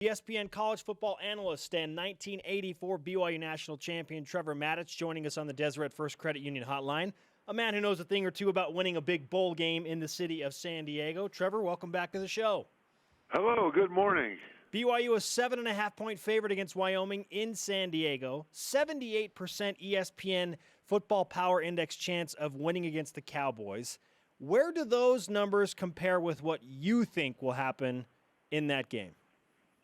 ESPN college football analyst and 1984 BYU national champion Trevor Matich joining us on the Deseret First Credit Union hotline. A man who knows a thing or two about winning a big bowl game in the city of San Diego. Trevor, welcome back to the show. Hello, good morning. BYU a 7.5-point favorite against Wyoming in San Diego. 78% ESPN Football Power Index chance of winning against the Cowboys. Where do those numbers compare with what you think will happen in that game?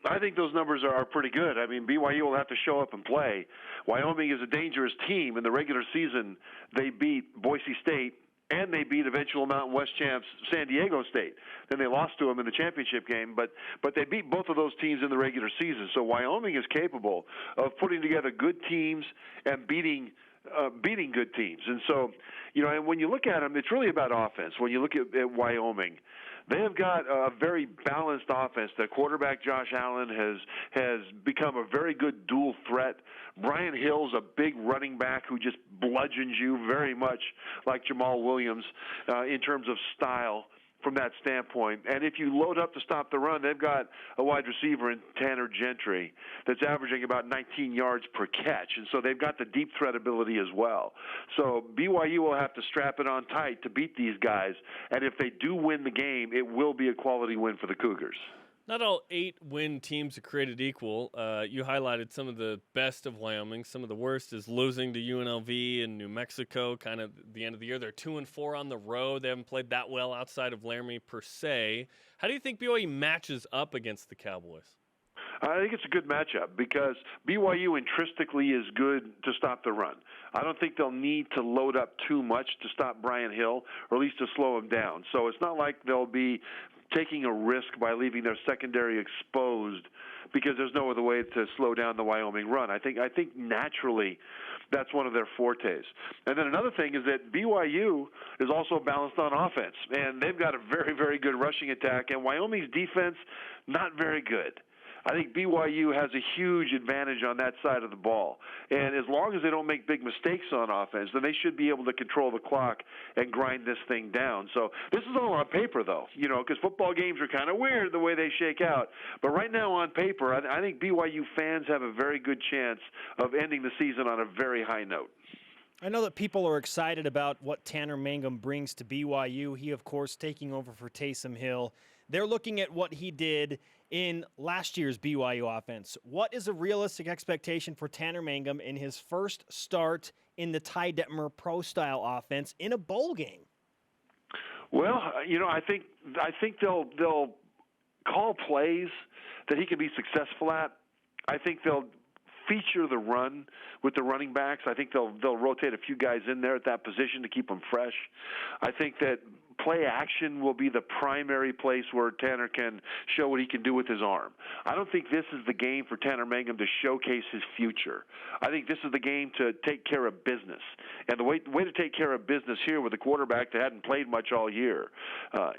I think those numbers are pretty good. I mean, BYU will have to show up and play. Wyoming is a dangerous team. In the regular season, they beat Boise State, and they beat eventual Mountain West champs San Diego State. Then they lost to them in the championship game, but they beat both of those teams in the regular season. So Wyoming is capable of putting together good teams and beating good teams. And so, and when you look at them, it's really about offense. When you look at Wyoming, they have got a very balanced offense. The quarterback, Josh Allen, has become a very good dual threat. Brian Hill's a big running back who just bludgeons you very much like Jamal Williams in terms of style from that standpoint. And if you load up to stop the run, they've got a wide receiver in Tanner Gentry that's averaging about 19 yards per catch. And so they've got the deep threat ability as well. So BYU will have to strap it on tight to beat these guys. And if they do win the game, it will be a quality win for the Cougars. Not all 8-win teams are created equal. You highlighted some of the best of Wyoming. Some of the worst is losing to UNLV and New Mexico kind of at the end of the year. They're 2-4 on the road. They haven't played that well outside of Laramie per se. How do you think BYU matches up against the Cowboys? I think it's a good matchup because BYU intrinsically is good to stop the run. I don't think they'll need to load up too much to stop Brian Hill, or at least to slow him down. So it's not like they'll be taking a risk by leaving their secondary exposed because there's no other way to slow down the Wyoming run. I think naturally that's one of their fortes. And then another thing is that BYU is also balanced on offense, and they've got a very, very good rushing attack, and Wyoming's defense, not very good. I think BYU has a huge advantage on that side of the ball. And as long as they don't make big mistakes on offense, then they should be able to control the clock and grind this thing down. So this is all on paper, though, because football games are kind of weird the way they shake out. But right now on paper, I think BYU fans have a very good chance of ending the season on a very high note. I know that people are excited about what Tanner Mangum brings to BYU. He, of course, taking over for Taysom Hill. They're looking at what he did in last year's BYU offense. What is a realistic expectation for Tanner Mangum in his first start in the Ty Detmer pro-style offense in a bowl game? Well, I think they'll call plays that he can be successful at. I think they'll feature the run with the running backs. I think they'll rotate a few guys in there at that position to keep them fresh. I think that play action will be the primary place where Tanner can show what he can do with his arm. I don't think this is the game for Tanner Mangum to showcase his future. I think this is the game to take care of business. And the way to take care of business here with a quarterback that hadn't played much all year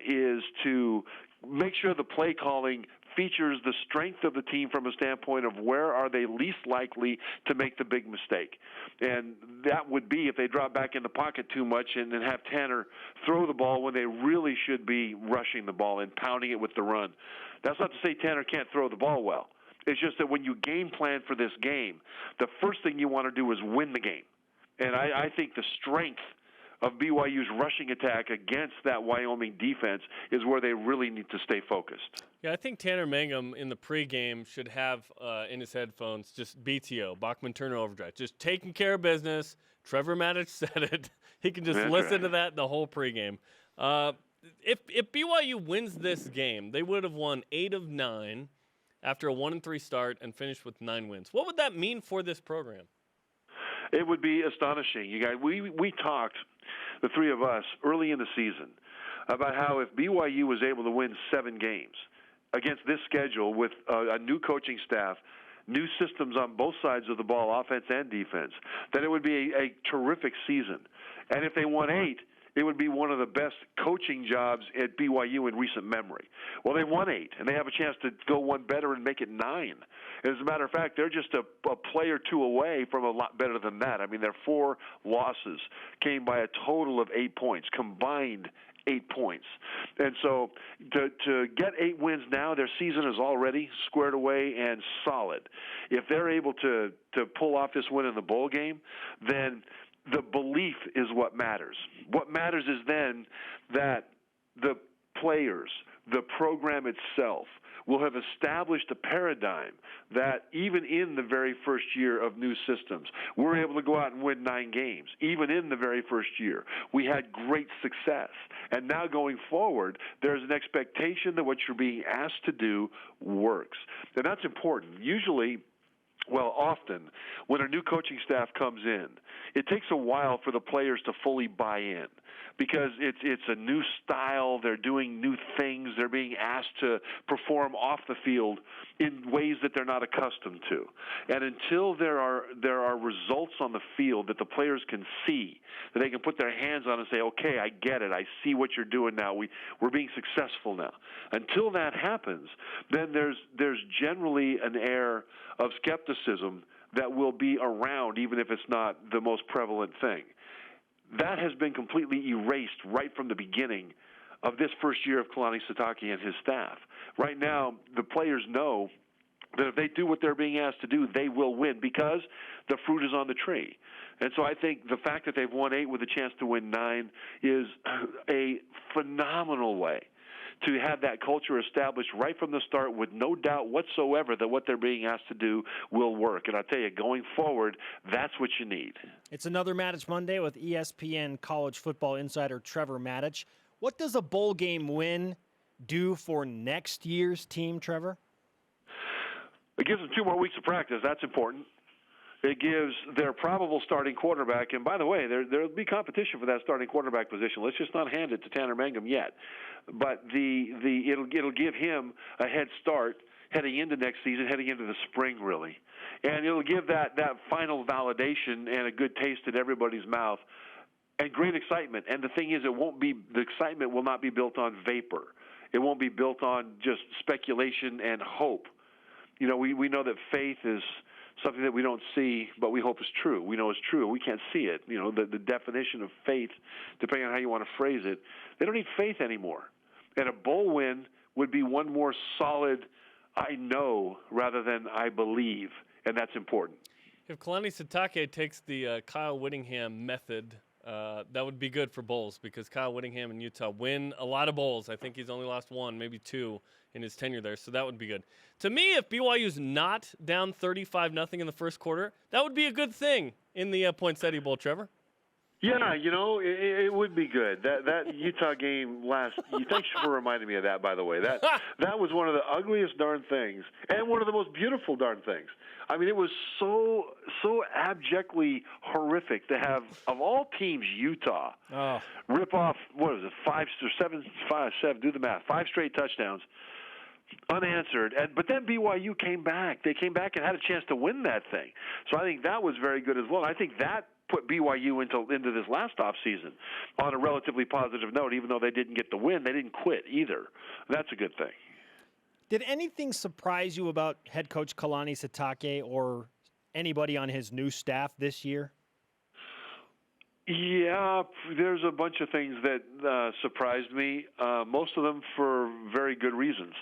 is to make sure the play calling features the strength of the team from a standpoint of where are they least likely to make the big mistake. And that would be if they drop back in the pocket too much and then have Tanner throw the ball when they really should be rushing the ball and pounding it with the run. That's not to say Tanner can't throw the ball well. It's just that when you game plan for this game, the first thing you want to do is win the game. And I think the strength of BYU's rushing attack against that Wyoming defense is where they really need to stay focused. Yeah, I think Tanner Mangum in the pregame should have in his headphones just BTO, Bachman Turner Overdrive, just taking care of business. Trevor Matich said it. He can just listen to that the whole pregame. If BYU wins this game, they would have won 8 of 9 after a 1-3 start and finished with 9 wins. What would that mean for this program? It would be astonishing. You guys, we talked, the three of us, early in the season about how if BYU was able to win 7 games against this schedule with a new coaching staff, new systems on both sides of the ball, offense and defense, then it would be a terrific season. And if they won 8, it would be one of the best coaching jobs at BYU in recent memory. Well, they won 8, and they have a chance to go one better and make it 9. As a matter of fact, they're just a play or two away from a lot better than that. I mean, their 4 losses came by a total of 8 points, combined 8 points. And so to get 8 wins now, their season is already squared away and solid. If they're able to pull off this win in the bowl game, then the belief is what matters. What matters is then that the players, the program itself, will have established a paradigm that even in the very first year of new systems, we're able to go out and win 9 games. Even in the very first year, we had great success. And now going forward, there's an expectation that what you're being asked to do works. And that's important. Usually, well, often, when a new coaching staff comes in, it takes a while for the players to fully buy in because it's a new style. They're doing new things. They're being asked to perform off the field in ways that they're not accustomed to. And until there are results on the field that the players can see, that they can put their hands on and say, okay, I get it. I see what you're doing now. We're being successful now. Until that happens, then there's generally an air of skepticism that will be around, even if it's not the most prevalent thing. That has been completely erased right from the beginning of this first year of Kalani Sitake and his staff. Right now, the players know that if they do what they're being asked to do, they will win because the fruit is on the tree. And so I think the fact that they've won 8 with a chance to win 9 is a phenomenal way to have that culture established right from the start with no doubt whatsoever that what they're being asked to do will work. And I tell you, going forward, that's what you need. It's another Matich Monday with ESPN college football insider Trevor Matich. What does a bowl game win do for next year's team, Trevor? It gives them 2 more weeks of practice. That's important. It gives their probable starting quarterback, and by the way, there'll be competition for that starting quarterback position. Let's just not hand it to Tanner Mangum yet. But it'll give him a head start heading into next season, heading into the spring, really. And it'll give that final validation and a good taste in everybody's mouth and great excitement. And the thing is, the excitement will not be built on vapor. It won't be built on just speculation and hope. You know, we know that faith is something that we don't see, but we hope is true. We know it's true. We can't see it. You know, the definition of faith, depending on how you want to phrase it, they don't need faith anymore. And a bowl win would be one more solid I know rather than I believe, and that's important. If Kalani Sitake takes the Kyle Whittingham method, that would be good for bowls because Kyle Whittingham and Utah win a lot of bowls. I think he's only lost 1, maybe 2 in his tenure there, so that would be good. To me, if BYU's not down 35-0 in the first quarter, that would be a good thing in the Poinsettia Bowl, Trevor. Yeah, you know, it would be good. That Utah game thanks for reminding me of that, by the way. That was one of the ugliest darn things and one of the most beautiful darn things. I mean, it was so abjectly horrific to have, of all teams, Utah rip off, what was it, 5 or 7, do the math, 5 straight touchdowns, unanswered. But then BYU came back. They came back and had a chance to win that thing. So I think that was very good as well. I think that put BYU into this last offseason on a relatively positive note. Even though they didn't get the win, they didn't quit either. That's a good thing. Did anything surprise you about head coach Kalani Sitake or anybody on his new staff this year? Yeah, there's a bunch of things that surprised me, most of them for very good reasons.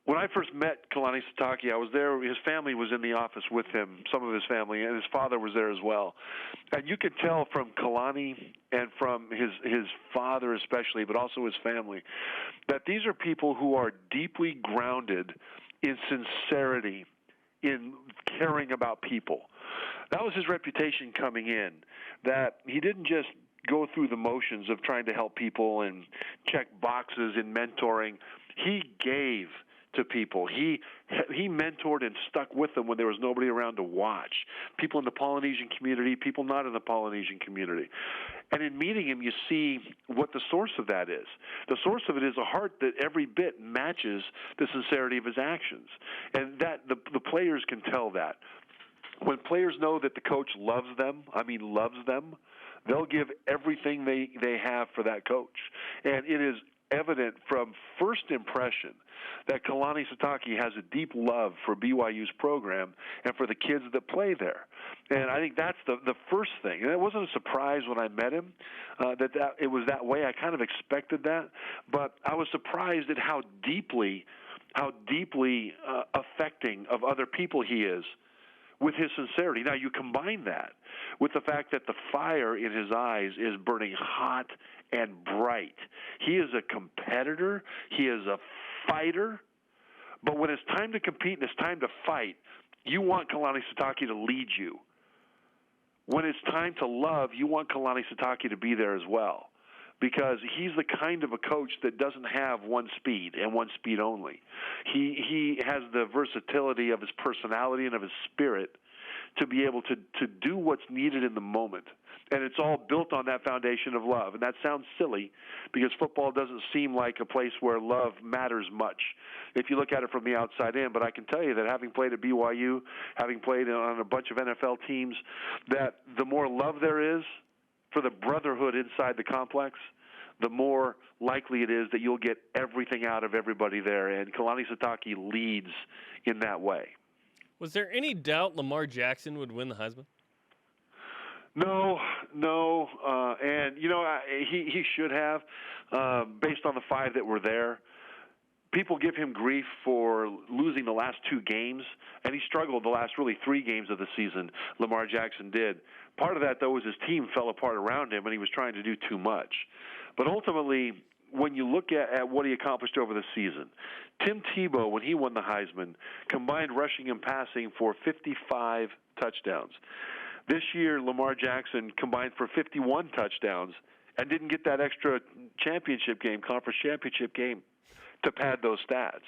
When I first met Kalani Sitake, I was there. His family was in the office with him, some of his family, and his father was there as well. And you could tell from Kalani and from his father especially, but also his family, that these are people who are deeply grounded in sincerity, in caring about people. That was his reputation coming in, that he didn't just go through the motions of trying to help people and check boxes in mentoring. He gave to people. He mentored and stuck with them when there was nobody around to watch. People in the Polynesian community, people not in the Polynesian community. And in meeting him, you see what the source of that is. The source of it is a heart that every bit matches the sincerity of his actions. And that the players can tell that. When players know that the coach loves them, they'll give everything they have for that coach. And it is evident from first impression that Kalani Sitake has a deep love for BYU's program and for the kids that play there. And I think that's the first thing. And it wasn't a surprise when I met him that it was that way. I kind of expected that. But I was surprised at how deeply affecting of other people he is with his sincerity. Now, you combine that with the fact that the fire in his eyes is burning hot and bright. He is a competitor. He is a fighter. But when it's time to compete and it's time to fight, you want Kalani Sitake to lead you. When it's time to love, you want Kalani Sitake to be there as well, because he's the kind of a coach that doesn't have one speed and one speed only. He has the versatility of his personality and of his spirit to be able to do what's needed in the moment. And it's all built on that foundation of love. And that sounds silly because football doesn't seem like a place where love matters much if you look at it from the outside in. But I can tell you that having played at BYU, having played on a bunch of NFL teams, that the more love there is for the brotherhood inside the complex, the more likely it is that you'll get everything out of everybody there. And Kalani Sitake leads in that way. Was there any doubt Lamar Jackson would win the Heisman? No, and he should have, based on the five that were there. People give him grief for losing the last two games, and he struggled the last really 3 games of the season. Lamar Jackson did. Part of that, though, was his team fell apart around him, and he was trying to do too much. But ultimately, when you look at what he accomplished over the season, Tim Tebow, when he won the Heisman, combined rushing and passing for 55 touchdowns. This year, Lamar Jackson combined for 51 touchdowns and didn't get that extra conference championship game to pad those stats.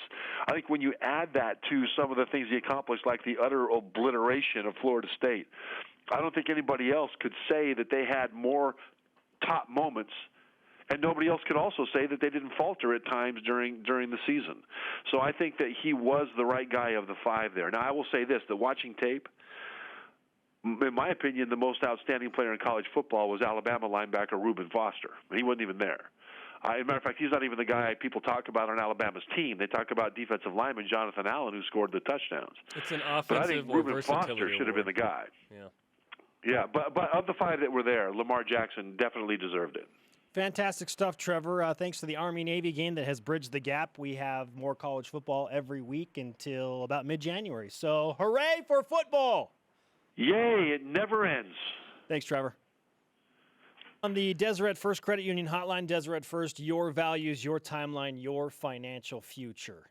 I think when you add that to some of the things he accomplished, like the utter obliteration of Florida State, I don't think anybody else could say that they had more top moments, and nobody else could also say that they didn't falter at times during the season. So I think that he was the right guy of the 5 there. Now, I will say this, that watching tape, in my opinion, the most outstanding player in college football was Alabama linebacker Reuben Foster. He wasn't even there. As a matter of fact, he's not even the guy people talk about on Alabama's team. They talk about defensive lineman Jonathan Allen, who scored the touchdowns. It's an offensive but I think Reuben Foster should have been the guy. Yeah, but of the 5 that were there, Lamar Jackson definitely deserved it. Fantastic stuff, Trevor. Thanks to the Army-Navy game that has bridged the gap. We have more college football every week until about mid-January. So hooray for football! Yay, it never ends. Thanks, Trevor. On the Deseret First Credit Union hotline, Deseret First, your values, your timeline, your financial future.